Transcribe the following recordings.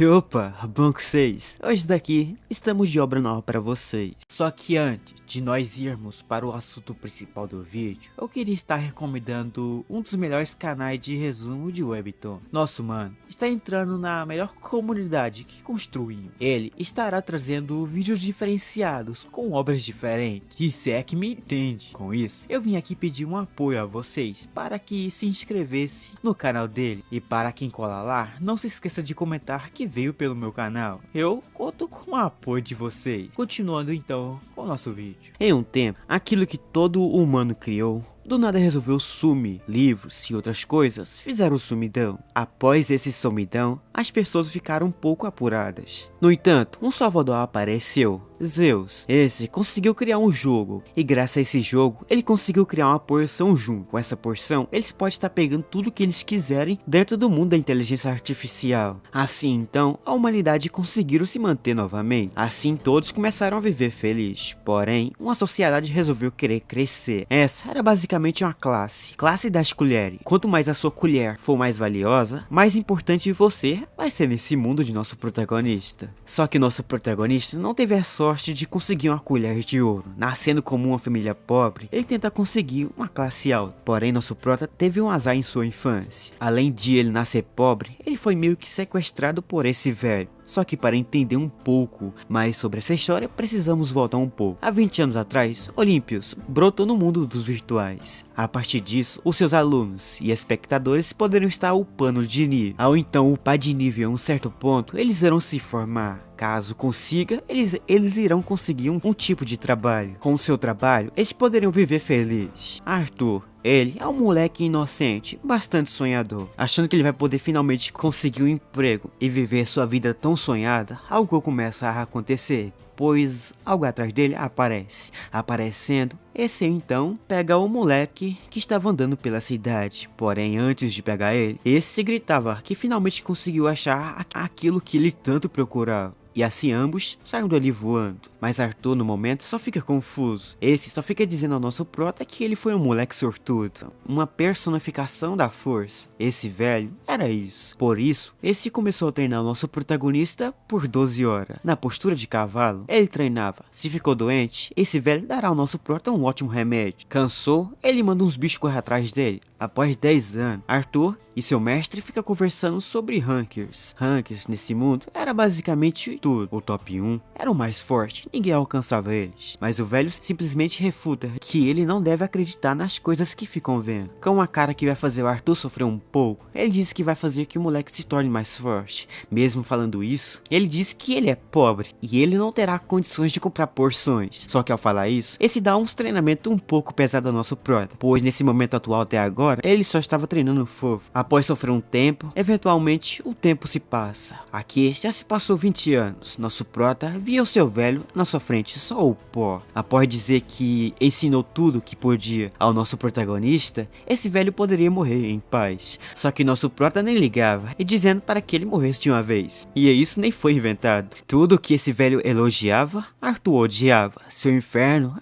Opa, Banco 6. Hoje daqui estamos de obra nova para vocês. Só que antes de nós irmos para o assunto principal do vídeo, eu queria estar recomendando um dos melhores canais de resumo de Webtoon. Nosso mano está entrando na melhor comunidade que construímos. Ele estará trazendo vídeos diferenciados com obras diferentes. E se é que me entende. Com isso, eu vim aqui pedir um apoio a vocês para que se inscrevesse no canal dele. E para quem cola lá, não se esqueça de comentar que veio pelo meu canal. Eu conto com o apoio de vocês. Continuando então com o nosso vídeo. Em um tempo, aquilo que todo humano criou do nada resolveu sumir. Livros e outras coisas fizeram sumidão. Após esse sumidão, as pessoas ficaram um pouco apuradas. No entanto, um salvador apareceu, Zeus. Esse conseguiu criar um jogo, e graças a esse jogo, ele conseguiu criar uma porção junto. Com essa porção, eles podem estar pegando tudo que eles quiserem dentro do mundo da inteligência artificial. Assim então, a humanidade conseguiu se manter novamente. Assim todos começaram a viver felizes. Porém, uma sociedade resolveu querer crescer. Essa era basicamente uma classe das colheres. Quanto mais a sua colher for mais valiosa, mais importante você vai ser nesse mundo de nosso protagonista. Só que nosso protagonista não teve a sorte de conseguir uma colher de ouro. Nascendo como uma família pobre, ele tenta conseguir uma classe alta. Porém, nosso prota teve um azar em sua infância. Além de ele nascer pobre, ele foi meio que sequestrado por esse velho. Só que para entender um pouco mais sobre essa história, precisamos voltar um pouco. Há 20 anos atrás, Olímpios brotou no mundo dos virtuais. A partir disso, os seus alunos e espectadores poderiam estar upando de nível. Ao então upar de nível a um certo ponto, eles irão se formar. Caso consiga, eles irão conseguir um tipo de trabalho. Com o seu trabalho, eles poderiam viver felizes. Arthur, ele é um moleque inocente, bastante sonhador. Achando que ele vai poder finalmente conseguir um emprego e viver sua vida tão sonhada, algo começa a acontecer. Pois algo atrás dele aparece. Aparecendo, esse então pega o moleque que estava andando pela cidade. Porém, antes de pegar ele, esse gritava que finalmente conseguiu achar aquilo que ele tanto procurava. E assim ambos saem dali voando. Mas Arthur no momento só fica confuso. Esse só fica dizendo ao nosso prota que ele foi um moleque sortudo. Uma personificação da força. Esse velho era isso. Por isso, esse começou a treinar o nosso protagonista por 12 horas. Na postura de cavalo, ele treinava. Se ficou doente, esse velho dará ao nosso prota um ótimo remédio. Cansou, ele manda uns bichos correr atrás dele. Após 10 anos, Arthur e seu mestre ficam conversando sobre rankers. Rankers nesse mundo era basicamente tudo. O top 1 era o mais forte, ninguém alcançava eles. Mas o velho simplesmente refuta que ele não deve acreditar nas coisas que ficam vendo. Com a cara que vai fazer o Arthur sofrer um pouco, ele diz que vai fazer que o moleque se torne mais forte. Mesmo falando isso, ele diz que ele é pobre e ele não terá condições de comprar porções. Só que ao falar isso, esse dá uns treinamentos um pouco pesados ao nosso prota, pois nesse momento atual até agora, ele só estava treinando fofo. Após sofrer um tempo, eventualmente o tempo se passa. Aqui já se passou 20 anos. Nosso prota via o seu velho na sua frente, só o pó. Após dizer que ensinou tudo que podia ao nosso protagonista, esse velho poderia morrer em paz. Só que nosso prota nem ligava, e dizendo para que ele morresse de uma vez. E isso nem foi inventado. Tudo que esse velho elogiava, Arthur odiava. Seu inferno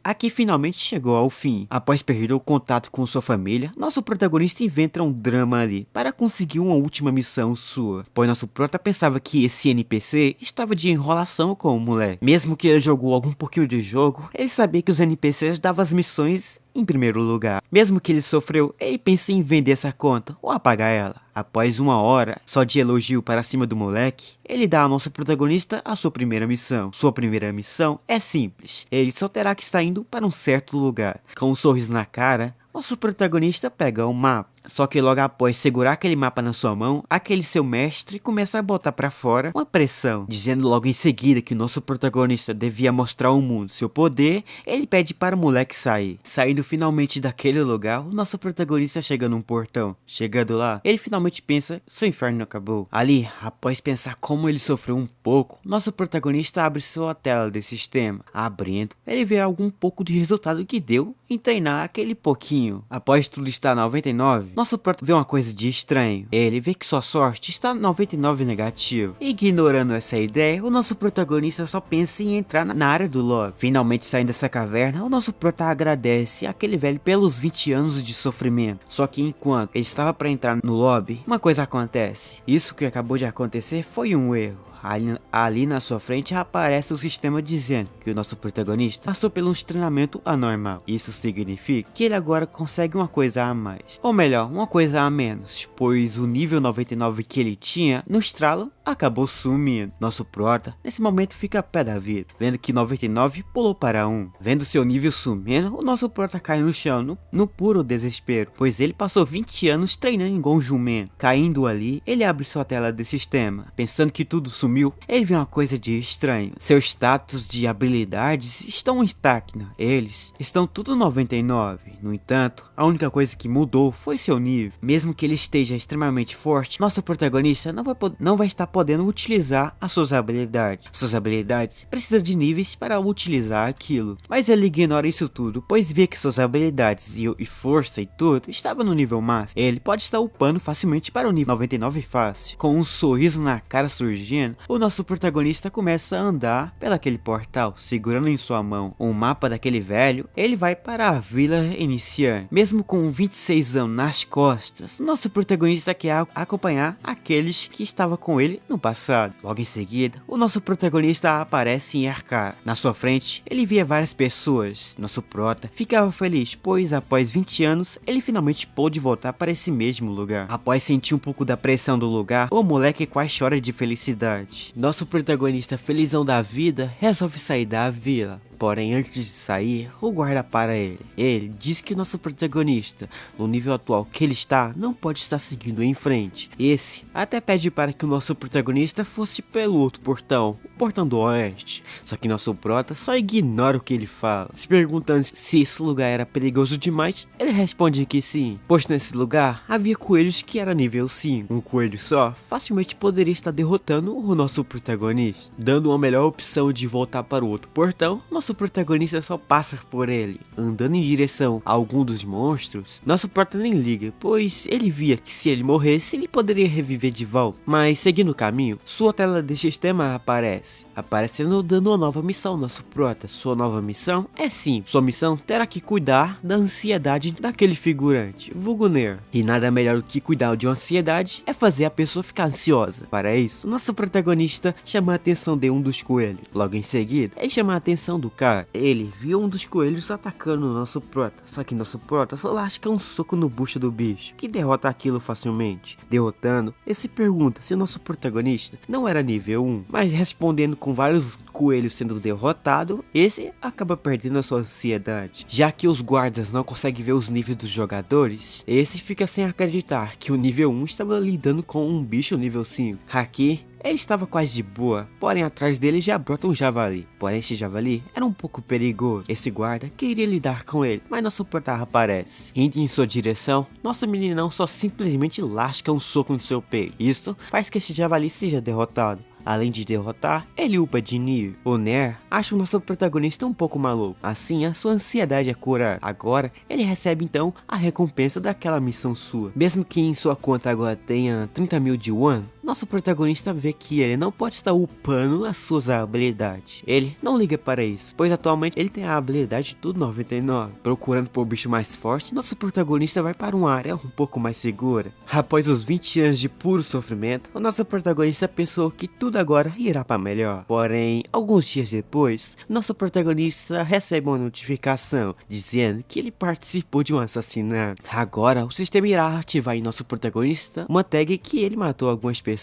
aqui finalmente chegou ao fim. Após perder o contato com sua família, nosso protagonista inventa um drama ali para conseguir uma última missão sua, pois nosso prota pensava que esse NPC estava de enrolação com o moleque. Mesmo que ele jogou algum pouquinho de jogo, ele sabia que os NPCs davam as missões em primeiro lugar. Mesmo que ele sofreu, ele pensa em vender essa conta ou apagar ela. Após 1 hora só de elogio para cima do moleque, ele dá ao nosso protagonista a sua primeira missão. Sua primeira missão é simples, ele só terá que estar indo para um certo lugar. Com um sorriso na cara, nosso protagonista pega o mapa. Só que logo após segurar aquele mapa na sua mão, aquele seu mestre começa a botar pra fora uma pressão, dizendo logo em seguida que o nosso protagonista devia mostrar ao mundo seu poder. Ele pede para o moleque sair. Saindo finalmente daquele lugar, o nosso protagonista chega num portão. Chegando lá, ele finalmente pensa, seu inferno acabou. Ali, após pensar como ele sofreu um pouco, nosso protagonista abre sua tela de sistema. Abrindo, ele vê algum pouco de resultado que deu em treinar aquele pouquinho pouquinho, após tudo estar 99, nosso prota vê uma coisa de estranho. Ele vê que sua sorte está 99 negativo. Ignorando essa ideia, o nosso protagonista só pensa em entrar na área do lobby. Finalmente saindo dessa caverna, o nosso prota agradece àquele velho pelos 20 anos de sofrimento. Só que enquanto ele estava para entrar no lobby, uma coisa acontece. Isso que acabou de acontecer foi um erro. Ali na sua frente aparece o sistema dizendo que o nosso protagonista passou por um treinamento anormal. Isso significa que ele agora consegue uma coisa a mais, ou melhor, uma coisa a menos, pois o nível 99 que ele tinha no estralo acabou sumindo. Nosso prota nesse momento fica a pé da vida, vendo que 99 pulou para 1. Vendo seu nível sumindo, o nosso prota cai no chão no puro desespero, pois ele passou 20 anos treinando igual um jumento. Caindo ali, ele abre sua tela de sistema, pensando que tudo sumiu. Ele vê uma coisa de estranho. Seus status de habilidades estão estagnados. Eles estão tudo 99. No entanto, a única coisa que mudou foi seu nível. Mesmo que ele esteja extremamente forte, nosso protagonista não vai estar podendo utilizar as suas habilidades. Suas habilidades precisam de níveis para utilizar aquilo. Mas ele ignora isso tudo, pois vê que suas habilidades e força e tudo estavam no nível máximo. Ele pode estar upando facilmente para o nível 99 fácil. Com um sorriso na cara surgindo, o nosso protagonista começa a andar pelaquele portal, segurando em sua mão um mapa daquele velho. Ele vai para a vila iniciante. Mesmo com 26 anos nas costas, nosso protagonista quer acompanhar aqueles que estavam com ele no passado. Logo em seguida, o nosso protagonista aparece em Arcar. Na sua frente, ele via várias pessoas. Nosso prota ficava feliz, pois após 20 anos, ele finalmente pôde voltar para esse mesmo lugar. Após sentir um pouco da pressão do lugar, o moleque quase chora de felicidade. Nosso protagonista, felizão da vida, resolve sair da vila. Porém, antes de sair, o guarda para ele. Ele diz que nosso protagonista, no nível atual que ele está, não pode estar seguindo em frente. Esse até pede para que o nosso protagonista fosse pelo outro portão, o portão do oeste. Só que nosso prota só ignora o que ele fala. Se perguntando se esse lugar era perigoso demais, ele responde que sim, pois nesse lugar havia coelhos que era nível 5. Um coelho só facilmente poderia estar derrotando o nosso protagonista. Dando uma melhor opção de voltar para o outro portão, nosso protagonista só passa por ele, andando em direção a algum dos monstros. Nosso prota nem liga, pois ele via que se ele morresse, ele poderia reviver de volta. Mas seguindo o caminho, sua tela de sistema aparecendo dando uma nova missão ao nosso prota. Sua nova missão é simples. Sua missão terá que cuidar da ansiedade daquele figurante, vulgo Ner. E nada melhor do que cuidar de uma ansiedade é fazer a pessoa ficar ansiosa. Para isso, nosso protagonista chama a atenção de um dos coelhos. Logo em seguida, ele chama a atenção do cara. Ele viu um dos coelhos atacando o nosso prota, só que nosso prota só lasca um soco no bucho do bicho, que derrota aquilo facilmente. Derrotando, ele se pergunta se o nosso protagonista não era nível 1, mas respondendo com vários coelhos sendo derrotado, esse acaba perdendo a sua ansiedade. Já que os guardas não conseguem ver os níveis dos jogadores, esse fica sem acreditar que o nível 1 estava lidando com um bicho nível 5. Aqui, ele estava quase de boa, porém atrás dele já brota um javali. Porém esse javali era um pouco perigoso. Esse guarda queria lidar com ele, mas nosso prota aparece. Indo em sua direção, nosso meninão só simplesmente lasca um soco no seu peito. Isto faz que esse javali seja derrotado. Além de derrotar, ele upa de nível. O Ner acha o nosso protagonista um pouco maluco. Assim, a sua ansiedade é curada. Agora, ele recebe então a recompensa daquela missão sua. Mesmo que em sua conta agora tenha 30 mil de Yuan, nosso protagonista vê que ele não pode estar upando as suas habilidades. Ele não liga para isso, pois atualmente ele tem a habilidade do 99. Procurando por um bicho mais forte, nosso protagonista vai para uma área um pouco mais segura. Após os 20 anos de puro sofrimento, o nosso protagonista pensou que tudo agora irá para melhor. Porém, alguns dias depois, nosso protagonista recebe uma notificação dizendo que ele participou de um assassinato. Agora, o sistema irá ativar em nosso protagonista uma tag que ele matou algumas pessoas.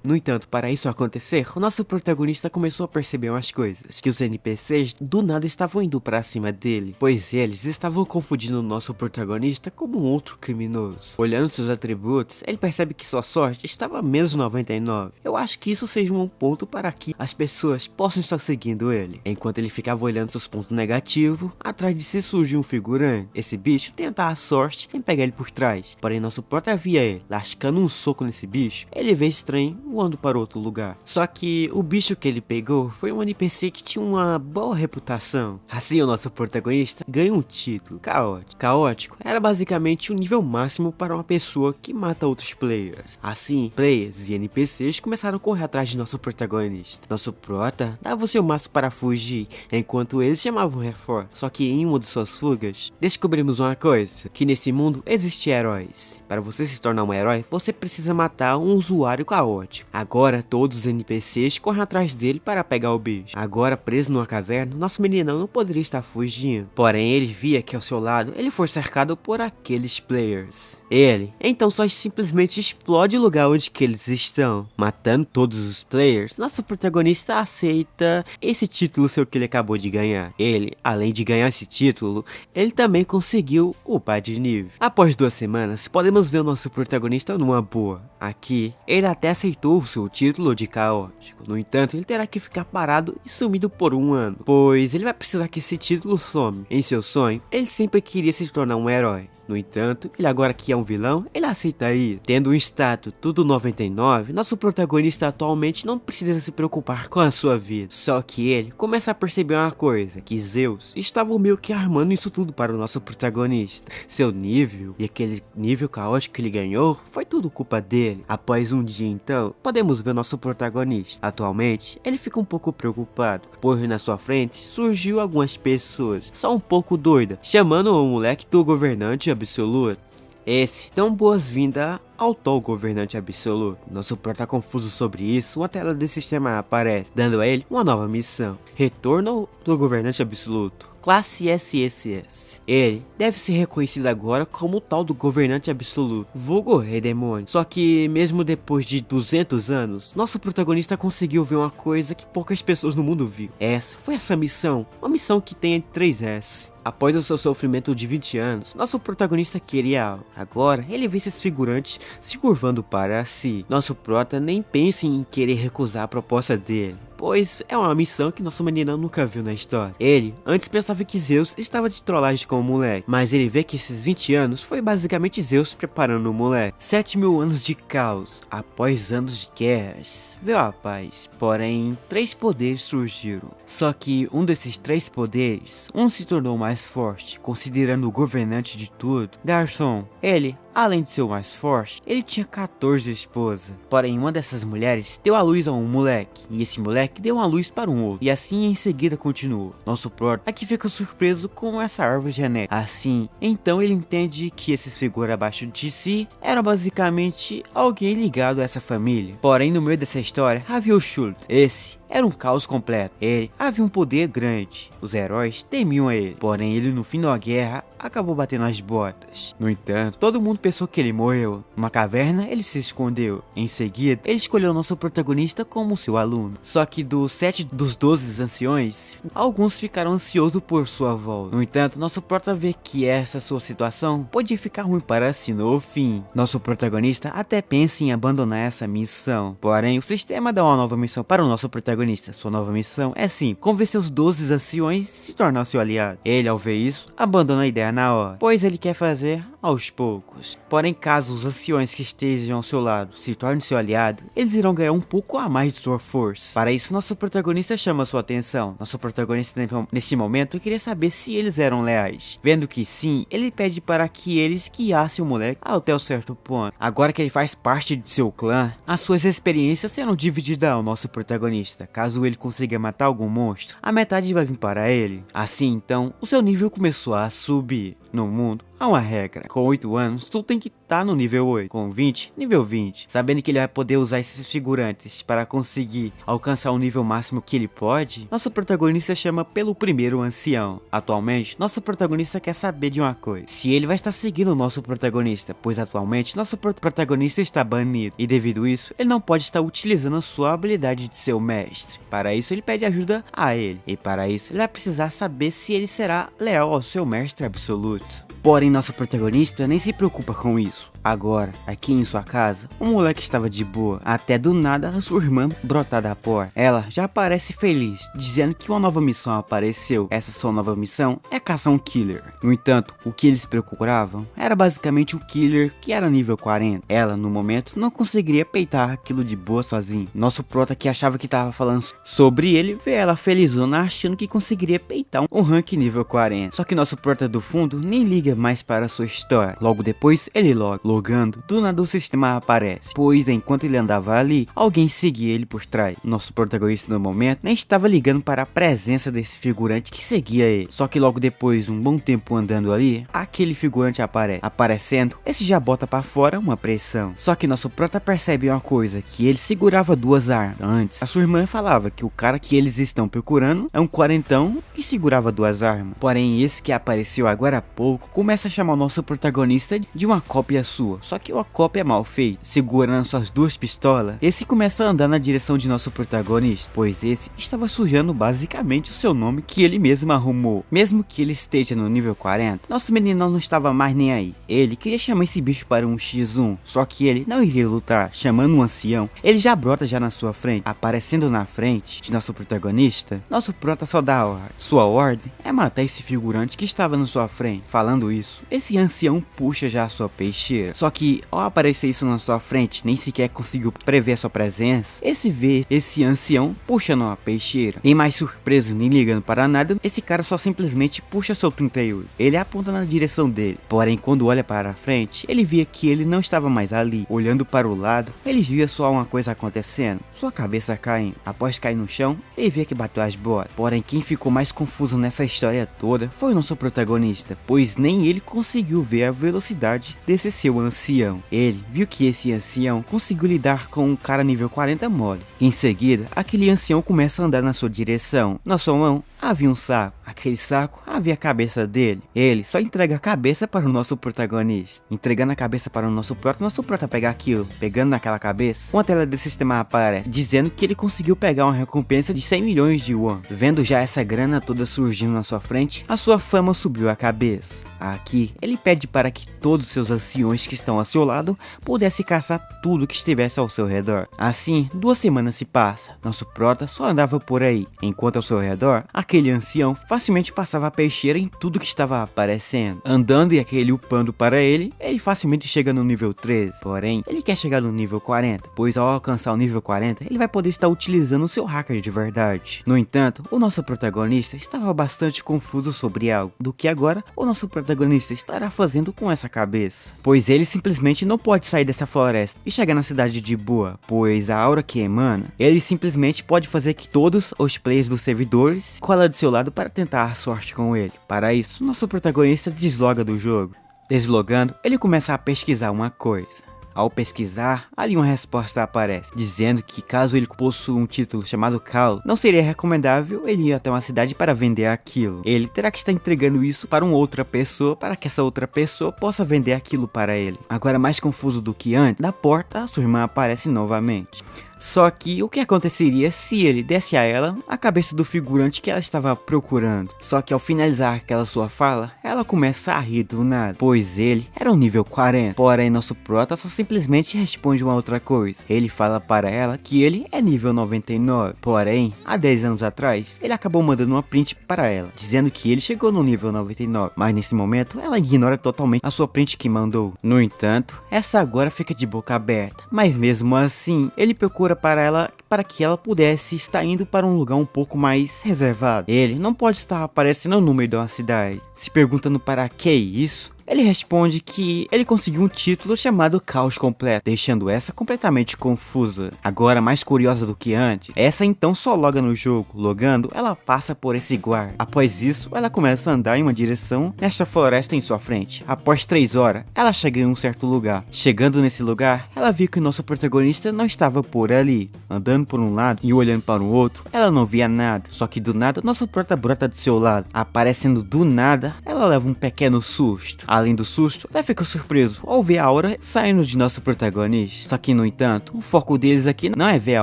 No entanto, para isso acontecer, o nosso protagonista começou a perceber umas coisas, que os NPCs do nada estavam indo para cima dele, pois eles estavam confundindo o nosso protagonista como um outro criminoso. Olhando seus atributos, ele percebe que sua sorte estava menos 99. Eu acho que isso seja um ponto para que as pessoas possam estar seguindo ele. Enquanto ele ficava olhando seus pontos negativos, atrás de si surgiu um figurante. Esse bicho tenta a sorte em pegar ele por trás, porém nosso prota via ele, lascando um soco nesse bicho. Ele ele vê esse trem voando para outro lugar. Só que o bicho que ele pegou foi um NPC que tinha uma boa reputação. Assim, o nosso protagonista ganha um título, Caótico. Caótico era basicamente o nível máximo para uma pessoa que mata outros players. Assim, players e NPCs começaram a correr atrás de nosso protagonista. Nosso prota dava o seu máximo para fugir, enquanto eles chamavam reforço. Só que em uma de suas fugas, descobrimos uma coisa, que nesse mundo existem heróis. Para você se tornar um herói, você precisa matar um usuário caótico. Agora todos os NPCs correm atrás dele para pegar o bicho. Agora preso numa caverna, nosso meninão não poderia estar fugindo. Porém ele via que ao seu lado, ele foi cercado por aqueles players. Ele, então só simplesmente explode o lugar onde que eles estão. Matando todos os players, nosso protagonista aceita esse título seu que ele acabou de ganhar. Ele, além de ganhar esse título, ele também conseguiu upar de nível. Após 2 semanas, podemos ver o nosso protagonista numa boa. Aqui, ele até aceitou o seu título de caótico. No entanto, ele terá que ficar parado e sumido por 1 ano, pois ele vai precisar que esse título some. Em seu sonho, ele sempre queria se tornar um herói. No entanto, ele agora que é um vilão, ele aceitaria. Tendo um status tudo 99, nosso protagonista atualmente não precisa se preocupar com a sua vida. Só que ele começa a perceber uma coisa, que Zeus estava meio que armando isso tudo para o nosso protagonista. Seu nível e aquele nível caótico que ele ganhou, foi tudo culpa dele. Após um dia então, podemos ver nosso protagonista. Atualmente, ele fica um pouco preocupado, pois na sua frente surgiu algumas pessoas, só um pouco doidas, chamando o moleque do governante absoluto. Esse dão boas-vindas ao tal governante absoluto. Nosso prota confuso sobre isso, uma tela desse sistema aparece, dando a ele uma nova missão. Retorno do governante absoluto. Classe SSS. Ele deve ser reconhecido agora como o tal do governante absoluto, vulgo Rei Demônio. Só que mesmo depois de 200 anos, nosso protagonista conseguiu ver uma coisa que poucas pessoas no mundo viram. Essa foi essa missão, uma missão que tem 3 S. Após o seu sofrimento de 20 anos, nosso protagonista queria algo. Agora, ele vê esses figurantes se curvando para si. Nosso prota nem pensa em querer recusar a proposta dele, pois é uma missão que nosso meninão nunca viu na história. Ele antes pensava que Zeus estava de trollagem com o moleque, mas ele vê que esses 20 anos foi basicamente Zeus preparando o moleque. 7.000 anos de caos, após anos de guerras, veio a paz. Porém, 3 poderes surgiram. Só que um desses 3 poderes, se tornou mais forte, considerando o governante de tudo. Garçom, ele, além de ser o mais forte, ele tinha 14 esposas. Porém, uma dessas mulheres deu à luz a um moleque, e esse moleque deu a luz para um outro, e assim em seguida continuou. Nosso prota aqui fica surpreso com essa árvore genética. Assim, então ele entende que esses figuras abaixo de si eram basicamente alguém ligado a essa família. Porém, no meio dessa história havia o Schultz. Esse era um caos completo. Ele havia um poder grande. Os heróis temiam a ele. Porém, ele no fim da guerra acabou batendo as botas. No entanto, todo mundo pensou que ele morreu. Numa caverna, ele se escondeu. Em seguida, ele escolheu nosso protagonista como seu aluno. Só que dos 7 dos 12 anciões, alguns ficaram ansiosos por sua volta. No entanto, nosso prota vê que essa sua situação podia ficar ruim para si no fim. Nosso protagonista até pensa em abandonar essa missão. Porém, o sistema dá uma nova missão para o nosso protagonista. Sua nova missão é sim, convencer os 12 anciões a se tornar seu aliado. Ele, ao ver isso, abandona a ideia na hora, pois ele quer fazer aos poucos. Porém, caso os anciões que estejam ao seu lado se tornem seu aliado, eles irão ganhar um pouco a mais de sua força. Para isso, nosso protagonista chama sua atenção. Nosso protagonista, neste momento, queria saber se eles eram leais. Vendo que sim, ele pede para que eles guiassem o moleque até um certo ponto. Agora que ele faz parte de seu clã, as suas experiências serão divididas ao nosso protagonista. Caso ele consiga matar algum monstro, a metade vai vir para ele. Assim, então, o seu nível começou a subir. No mundo, há uma regra. Com 8 anos, tu tem que estar no nível 8. Com 20, nível 20. Sabendo que ele vai poder usar esses figurantes para conseguir alcançar o nível máximo que ele pode, nosso protagonista chama pelo primeiro ancião. Atualmente, nosso protagonista quer saber de uma coisa: se ele vai estar seguindo o nosso protagonista, pois atualmente nosso protagonista está banido. E devido a isso, ele não pode estar utilizando a sua habilidade de ser o mestre. Para isso, ele pede ajuda a ele. E para isso, ele vai precisar saber se ele será leal ao seu mestre absoluto. Porém, nosso protagonista nem se preocupa com isso. Agora, aqui em sua casa, o moleque estava de boa, até do nada a sua irmã brotar da porta. Ela já aparece feliz, dizendo que uma nova missão apareceu. Essa sua nova missão é caçar um killer. No entanto, o que eles procuravam era basicamente o killer que era nível 40. Ela, no momento, não conseguiria peitar aquilo de boa sozinho. Nosso prota, que achava que tava falando sobre ele, vê ela felizona achando que conseguiria peitar um rank nível 40. Só que nosso prota do fundo nem liga mais para a sua história. Logo depois, ele logando, do nada o sistema aparece, pois enquanto ele andava ali, alguém seguia ele por trás. Nosso protagonista no momento nem estava ligando para a presença desse figurante que seguia ele. Só que logo depois, um bom tempo andando ali, aquele figurante aparecendo, esse já bota para fora uma pressão. Só que nosso prota percebe uma coisa, que ele segurava duas armas. Antes, a sua irmã falava que o cara que eles estão procurando é um quarentão que segurava duas armas. Porém, esse que apareceu agora há pouco começa a chamar o nosso protagonista de uma cópia sua. Só que uma cópia mal feita, segurando suas duas pistolas. Esse começa a andar na direção de nosso protagonista, pois esse estava sujando basicamente o seu nome que ele mesmo arrumou. Mesmo que ele esteja no nível 40, nosso menino não estava mais nem aí. Ele queria chamar esse bicho para um x1, só que ele não iria lutar. Chamando um ancião, ele já brota já na sua frente, aparecendo na frente de nosso protagonista. Nosso prota só dá a ordem. Sua ordem é matar esse figurante que estava na sua frente. Falando isso, esse ancião puxa já a sua peixeira. Só que ao aparecer isso na sua frente, nem sequer conseguiu prever a sua presença. Esse ancião puxando uma peixeira. Nem mais surpreso, nem ligando para nada, esse cara só simplesmente puxa seu 38. Ele aponta na direção dele. Porém, quando olha para a frente, ele via que ele não estava mais ali. Olhando para o lado, ele via só uma coisa acontecendo. Sua cabeça caindo. Após cair no chão, ele via que bateu as botas. Porém, quem ficou mais confuso nessa história toda foi o nosso protagonista, pois nem ele conseguiu ver a velocidade desse seu ancião. Ele viu que esse ancião conseguiu lidar com um cara nível 40 mole. Em seguida, aquele ancião começa a andar na sua direção. Na sua mão havia um saco. Aquele saco havia a cabeça dele. Ele só entrega a cabeça para o nosso protagonista. Entregando a cabeça para o nosso prota pega aquilo. Pegando naquela cabeça, uma tela desse sistema aparece, dizendo que ele conseguiu pegar uma recompensa de 100 milhões de won. Vendo já essa grana toda surgindo na sua frente, a sua fama subiu a cabeça. Aqui, ele pede para que todos os seus anciões que estão ao seu lado pudessem caçar tudo que estivesse ao seu redor. Assim, 2 semanas se passam. Nosso prota só andava por aí, enquanto ao seu redor, aquele ancião facilmente passava a peixeira em tudo que estava aparecendo. Andando e aquele upando para ele facilmente chega no nível 13. Porém, ele quer chegar no nível 40, pois ao alcançar o nível 40, ele vai poder estar utilizando o seu hacker de verdade. No entanto, o nosso protagonista estava bastante confuso sobre algo, do que agora o nosso protagonista estará fazendo com essa cabeça. Pois ele simplesmente não pode sair dessa floresta e chegar na cidade de boa, pois a aura que emana, ele simplesmente pode fazer que todos os players dos servidores colam do seu lado para tentar a sorte com ele. Para isso, nosso protagonista desloga do jogo. Deslogando, ele começa a pesquisar uma coisa. Ao pesquisar, ali uma resposta aparece, dizendo que caso ele possua um título chamado Call, não seria recomendável ele ir até uma cidade para vender aquilo. Ele terá que estar entregando isso para uma outra pessoa, para que essa outra pessoa possa vender aquilo para ele. Agora, mais confuso do que antes, da porta, a sua irmã aparece novamente. Só que o que aconteceria se ele desse a ela a cabeça do figurante que ela estava procurando? Só que ao finalizar aquela sua fala, ela começa a rir do nada, pois ele era um nível 40. Porém, nosso prota só simplesmente responde uma outra coisa. Ele fala para ela que ele é nível 99. Porém, há 10 anos atrás, ele acabou mandando uma print para ela, dizendo que ele chegou no nível 99. Mas nesse momento, ela ignora totalmente a sua print que mandou. No entanto, essa agora fica de boca aberta. Mas mesmo assim, ele procura para que ela pudesse estar indo para um lugar um pouco mais reservado. Ele não pode estar aparecendo no meio de uma cidade, se perguntando para que isso. Ele responde que ele conseguiu um título chamado Caos Completo, deixando essa completamente confusa. Agora, mais curiosa do que antes, essa então só loga no jogo. Logando, ela passa por esse guarda. Após isso, ela começa a andar em uma direção nesta floresta em sua frente. Após 3 horas, ela chega em um certo lugar. Chegando nesse lugar, ela viu que o nosso protagonista não estava por ali. Andando por um lado e olhando para o outro, ela não via nada. Só que do nada, nosso prota brota do seu lado. Aparecendo do nada, ela leva um pequeno susto. Além do susto, ela fica surpreso ao ver a aura saindo de nosso protagonista. Só que, no entanto, o foco deles aqui não é ver a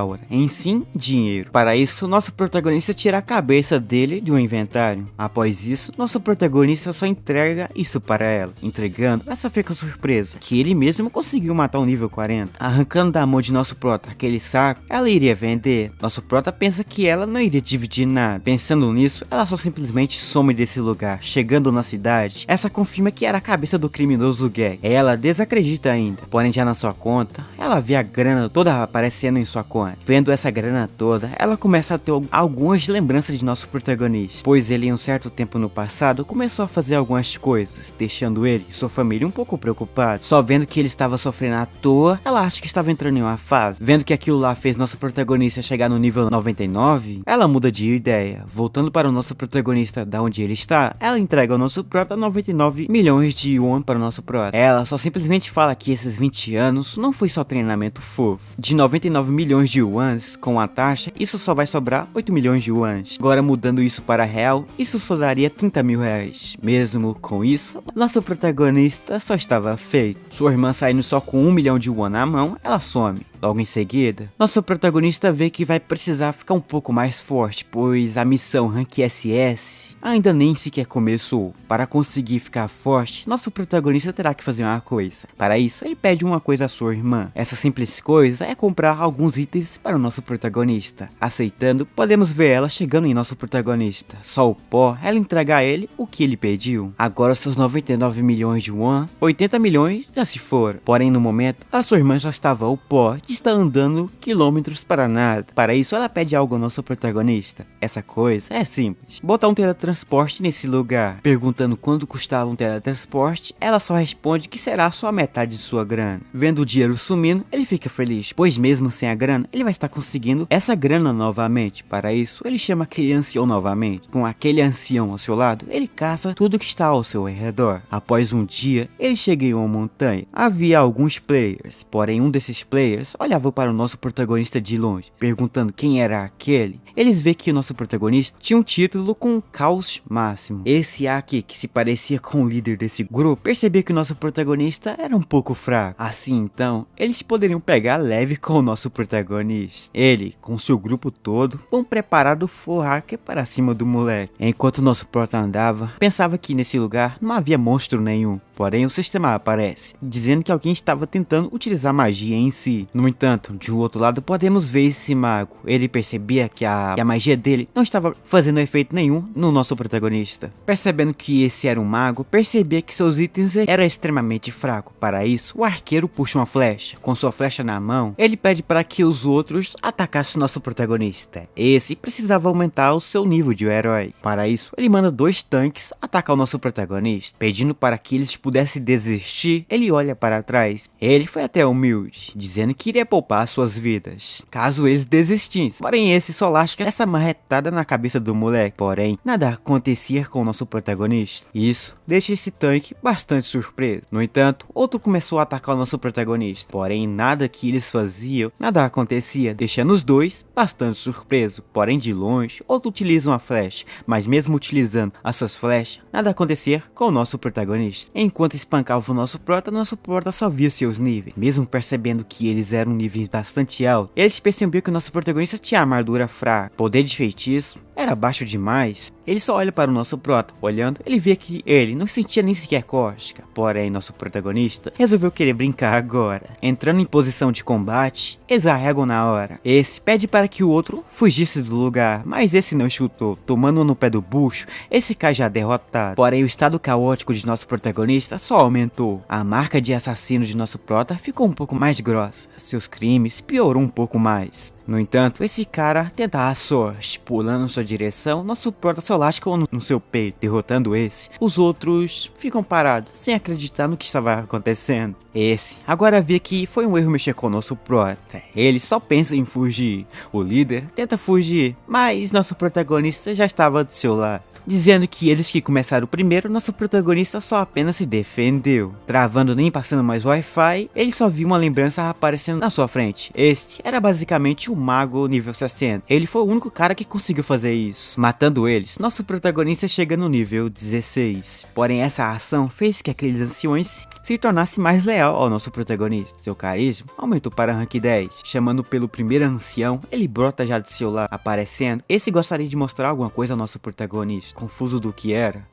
aura, em sim dinheiro. Para isso, nosso protagonista tira a cabeça dele de um inventário. Após isso, nosso protagonista só entrega isso para ela. Entregando, essa fica surpresa que ele mesmo conseguiu matar o nível 40. Arrancando da mão de nosso prota aquele saco, ela iria vender. Nosso prota pensa que ela não iria dividir nada. Pensando nisso, ela só simplesmente some desse lugar. Chegando na cidade, essa confirma que era a cabeça do criminoso Gag. Ela desacredita ainda, porém já na sua conta, ela vê a grana toda aparecendo em sua conta. Vendo essa grana toda, ela começa a ter algumas lembranças de nosso protagonista, pois ele em um certo tempo no passado começou a fazer algumas coisas, deixando ele e sua família um pouco preocupados. Só vendo que ele estava sofrendo à toa, ela acha que estava entrando em uma fase. Vendo que aquilo lá fez nosso protagonista chegar no nível 99, ela muda de ideia. Voltando para o nosso protagonista da onde ele está, ela entrega ao nosso prota 99 milhões de yuan para o nosso prota. Ela só simplesmente fala que esses 20 anos não foi só treinamento fofo. De 99 milhões de yuans com a taxa, isso só vai sobrar 8 milhões de yuans. Agora mudando isso para real, isso só daria 30 mil reais. Mesmo com isso, nosso protagonista só estava feito. Sua irmã saindo só com 1 milhão de yuan na mão, ela some. Logo em seguida, nosso protagonista vê que vai precisar ficar um pouco mais forte, pois a missão Rank SS ainda nem sequer começou. Para conseguir ficar forte, nosso protagonista terá que fazer uma coisa. Para isso, ele pede uma coisa à sua irmã. Essa simples coisa é comprar alguns itens para o nosso protagonista. Aceitando, podemos ver ela chegando em nosso protagonista. Só o pó, ela entrega a ele o que ele pediu. Agora seus 99 milhões de yuan, 80 milhões já se foram. Porém, no momento, a sua irmã já estava ao pó de estar andando quilômetros para nada. Para isso, ela pede algo ao nosso protagonista. Essa coisa é simples: botar um teletransporte nesse lugar. Perguntando quanto custava um teletransporte, ela só responde que será só a metade de sua grana. Vendo o dinheiro sumindo, ele fica feliz, pois mesmo sem a grana, ele vai estar conseguindo essa grana novamente. Para isso, ele chama aquele ancião novamente. Com aquele ancião ao seu lado, ele caça tudo que está ao seu redor. Após um dia, ele chega em uma montanha. Havia alguns players, porém um desses players olhava para o nosso protagonista de longe, perguntando quem era aquele. Eles veem que o nosso protagonista tinha um título com caos máximo. Esse aqui, que se parecia com o líder desse grupo, percebia que o nosso protagonista era um pouco fraco. Assim então, eles poderiam pegar leve com o nosso protagonista. Ele, com seu grupo todo, vão preparado for hacker para cima do moleque. Enquanto o nosso prota andava, pensava que nesse lugar não havia monstro nenhum. Porém, o sistema aparece, dizendo que alguém estava tentando utilizar magia em si. No entanto, de um outro lado, podemos ver esse mago. Ele percebia que a magia dele não estava fazendo efeito nenhum no nosso protagonista. Percebendo que esse era um mago, percebia que seus itens eram extremamente fracos. Para isso, o arqueiro puxa uma flecha. Com sua flecha na mão, ele pede para que os outros atacassem nosso protagonista. Esse precisava aumentar o seu nível de herói. Para isso, ele manda 2 tanques atacar o nosso protagonista, pedindo para que eles pudesse desistir. Ele olha para trás. Ele foi até humilde, dizendo que iria poupar suas vidas caso eles desistissem. Porém, esse só lasca essa marretada na cabeça do moleque. Porém, nada acontecia com o nosso protagonista. Isso deixa esse tanque bastante surpreso. No entanto, outro começou a atacar o nosso protagonista. Porém, nada que eles faziam, nada acontecia, deixando os dois bastante surpresos. Porém, de longe, outro utiliza uma flecha, mas mesmo utilizando as suas flechas, nada acontecia com o nosso protagonista. Enquanto espancava o nosso prota só via seus níveis. Mesmo percebendo que eles eram níveis bastante altos, eles percebiam que o nosso protagonista tinha armadura fraca. Poder de feitiço era baixo demais. Ele só olha para o nosso prota. Olhando, ele vê que ele não sentia nem sequer cócega. Porém, nosso protagonista resolveu querer brincar agora. Entrando em posição de combate, eles arregam na hora. Esse pede para que o outro fugisse do lugar, mas esse não chutou. Tomando no pé do bucho, esse cai já derrotado. Porém, o estado caótico de nosso protagonista só aumentou. A marca de assassino de nosso prota ficou um pouco mais grossa. Seus crimes piorou um pouco mais. No entanto, esse cara tenta a sorte. Pulando em sua direção, nosso prota só lasca no seu peito, derrotando esse. Os outros ficam parados, sem acreditar no que estava acontecendo. Esse agora vê que foi um erro mexer com o nosso prota. Ele só pensa em fugir. O líder tenta fugir, mas nosso protagonista já estava do seu lado. dizendo que eles que começaram primeiro, nosso protagonista só apenas se defendeu. Travando nem passando mais Wi-Fi, ele só viu uma lembrança aparecendo na sua frente. Este era basicamente o mago nível 60. Ele foi o único cara que conseguiu fazer isso. Matando eles, nosso protagonista chega no nível 16. Porém, essa ação fez que aqueles anciões se tornasse mais leal ao nosso protagonista. Seu carisma aumentou para rank 10. Chamando pelo primeiro ancião, ele brota já de seu lado, aparecendo. Esse gostaria de mostrar alguma coisa ao nosso protagonista, confuso do que era.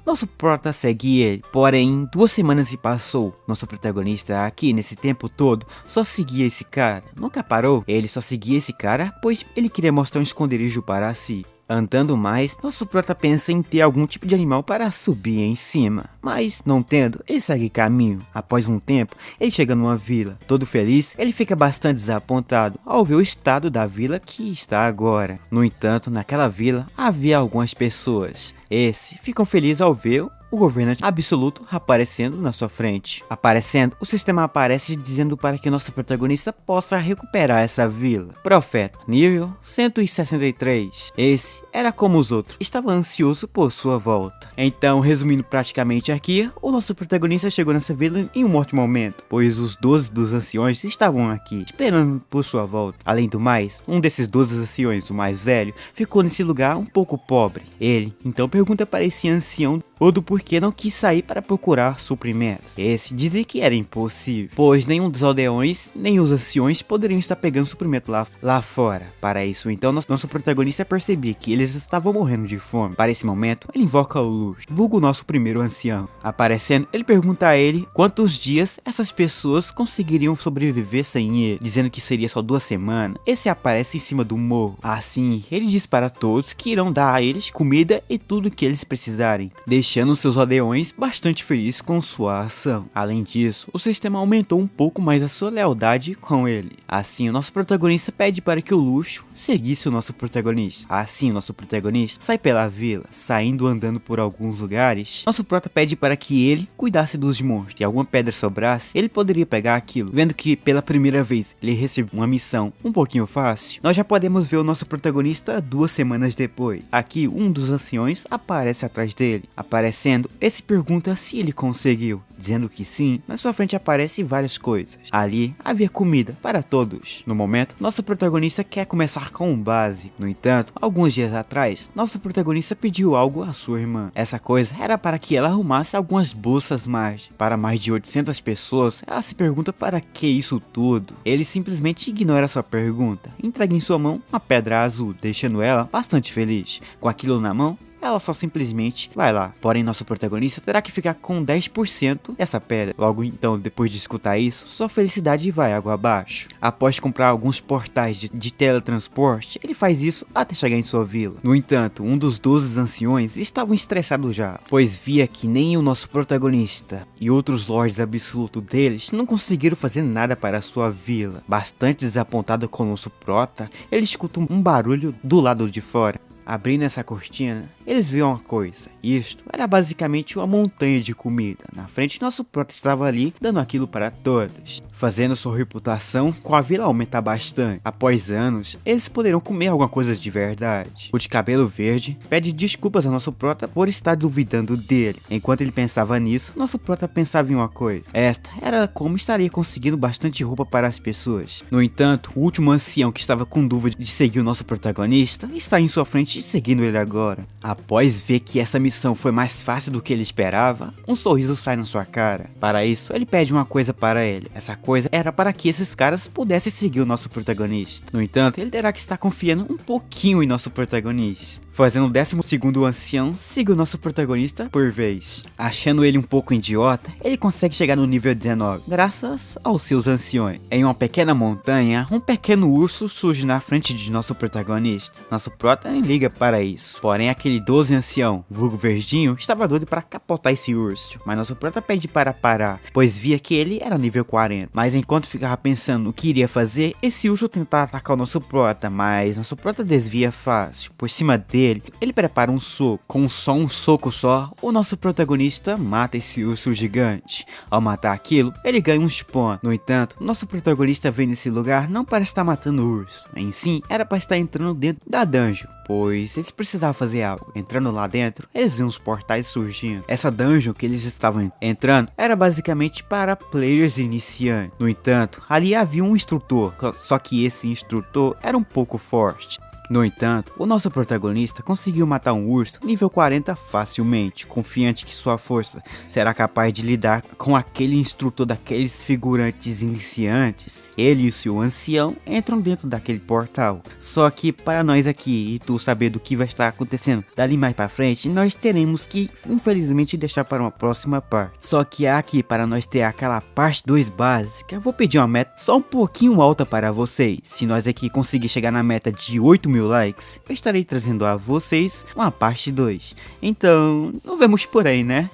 Nosso prota segue ele, porém 2 semanas se passou. Nosso protagonista aqui nesse tempo todo só seguia esse cara, nunca parou. Ele só seguia esse cara pois ele queria mostrar um esconderijo para si. Andando mais, nosso prota pensa em ter algum tipo de animal para subir em cima, mas não tendo, ele segue caminho. Após um tempo, ele chega numa vila. Todo feliz, ele fica bastante desapontado ao ver o estado da vila que está agora. No entanto, naquela vila havia algumas pessoas. Esses ficam felizes ao ver o governante absoluto aparecendo na sua frente. Aparecendo, o sistema aparece dizendo para que nosso protagonista possa recuperar essa vila. Profeta, nível 163. Esse era como os outros, estava ansioso por sua volta. Então, resumindo praticamente aqui, o nosso protagonista chegou nessa vila em um ótimo momento, pois os 12 dos anciões estavam aqui, esperando por sua volta. Além do mais, um desses 12 anciões, o mais velho, ficou nesse lugar um pouco pobre. Ele, então, pergunta para esse ancião ou do porquê não quis sair para procurar suprimentos. Esse dizia que era impossível, pois nenhum dos aldeões, nem os anciões poderiam estar pegando suprimento lá fora. Para isso, então, nosso protagonista percebia que eles estavam morrendo de fome. Para esse momento, ele invoca o Luxo, vulgo nosso primeiro ancião. Aparecendo, ele pergunta a ele quantos dias essas pessoas conseguiriam sobreviver sem ele, dizendo que seria só 2 semanas. Esse aparece em cima do morro. Assim, ele diz para todos que irão dar a eles comida e tudo que eles precisarem, deixando seus aldeões bastante felizes com sua ação. Além disso, o sistema aumentou um pouco mais a sua lealdade com ele. Assim, o nosso protagonista pede para que o Luxo seguisse o nosso protagonista. Assim, o nosso protagonista sai pela vila, saindo andando por alguns lugares. Nosso prota pede para que ele cuidasse dos monstros. Se alguma pedra sobrasse, ele poderia pegar aquilo. Vendo que pela primeira vez ele recebeu uma missão um pouquinho fácil, nós já podemos ver o nosso protagonista 2 semanas depois. Aqui, um dos anciões aparece atrás dele. Aparecendo, esse pergunta se ele conseguiu. Dizendo que sim, na sua frente aparecem várias coisas. Ali havia comida para todos. No momento, nosso protagonista quer começar com um básico. No entanto, alguns dias atrás, nosso protagonista pediu algo à sua irmã. Essa coisa era para que ela arrumasse algumas bolsas mágicas. Para mais de 800 pessoas, ela se pergunta para que isso tudo. Ele simplesmente ignora sua pergunta. Entrega em sua mão uma pedra azul, deixando ela bastante feliz. Com aquilo na mão, ela só simplesmente vai lá. Porém, nosso protagonista terá que ficar com 10% dessa pedra. Logo então, depois de escutar isso, sua felicidade vai água abaixo. Após comprar alguns portais de teletransporte, ele faz isso até chegar em sua vila. No entanto, um dos 12 anciões estavam estressados já, pois via que nem o nosso protagonista e outros lords absolutos deles não conseguiram fazer nada para sua vila. Bastante desapontado com o nosso prota, ele escuta um barulho do lado de fora. Abrindo essa cortina, eles viram uma coisa. Isto era basicamente uma montanha de comida. Na frente, nosso prota estava ali, dando aquilo para todos, fazendo sua reputação com a vila aumentar bastante. Após anos, eles poderão comer alguma coisa de verdade. O de cabelo verde pede desculpas ao nosso prota por estar duvidando dele. Enquanto ele pensava nisso, nosso prota pensava em uma coisa. Esta era como estaria conseguindo bastante roupa para as pessoas. No entanto, o último ancião que estava com dúvida de seguir o nosso protagonista está em sua frente seguindo ele agora. Após ver que essa missão foi mais fácil do que ele esperava, um sorriso sai na sua cara. Para isso, ele pede uma coisa para ele. Essa coisa era para que esses caras pudessem seguir o nosso protagonista. No entanto, ele terá que estar confiando um pouquinho em nosso protagonista, fazendo o 12º ancião seguir o nosso protagonista por vez. Achando ele um pouco idiota, ele consegue chegar no nível 19, graças aos seus anciões. Em uma pequena montanha, um pequeno urso surge na frente de nosso protagonista. Nosso prota nem liga para isso. Porém, aquele 12 ancião, vulgo verdinho, estava doido para capotar esse urso. Mas nosso prota pede para parar, pois via que ele era nível 40. Mas enquanto ficava pensando o que iria fazer, esse urso tentava atacar o nosso prota, mas nosso prota desvia fácil. Por cima dele, ele prepara um soco. Com só um soco só, o nosso protagonista mata esse urso gigante. Ao matar aquilo, ele ganha um spawn. No entanto, nosso protagonista vem nesse lugar não para estar matando o urso. Em si, era para estar entrando dentro da dungeon. pois eles precisavam fazer algo. Entrando lá dentro, eles viram os portais surgindo. Essa dungeon que eles estavam entrando era basicamente para players iniciantes. No entanto, ali havia um instrutor, só que esse instrutor era um pouco forte. No entanto, o nosso protagonista conseguiu matar um urso nível 40 facilmente, confiante que sua força será capaz de lidar com aquele instrutor daqueles figurantes iniciantes. Ele e o seu ancião entram dentro daquele portal. Só que para nós aqui e tu saber do que vai estar acontecendo dali mais para frente, nós teremos que infelizmente deixar para uma próxima parte. Só que aqui para nós ter aquela parte 2 básica, eu vou pedir uma meta só um pouquinho alta para vocês. Se nós aqui conseguir chegar na meta de 8.000 likes, eu estarei trazendo a vocês uma parte 2. Então, nos vemos por aí, né?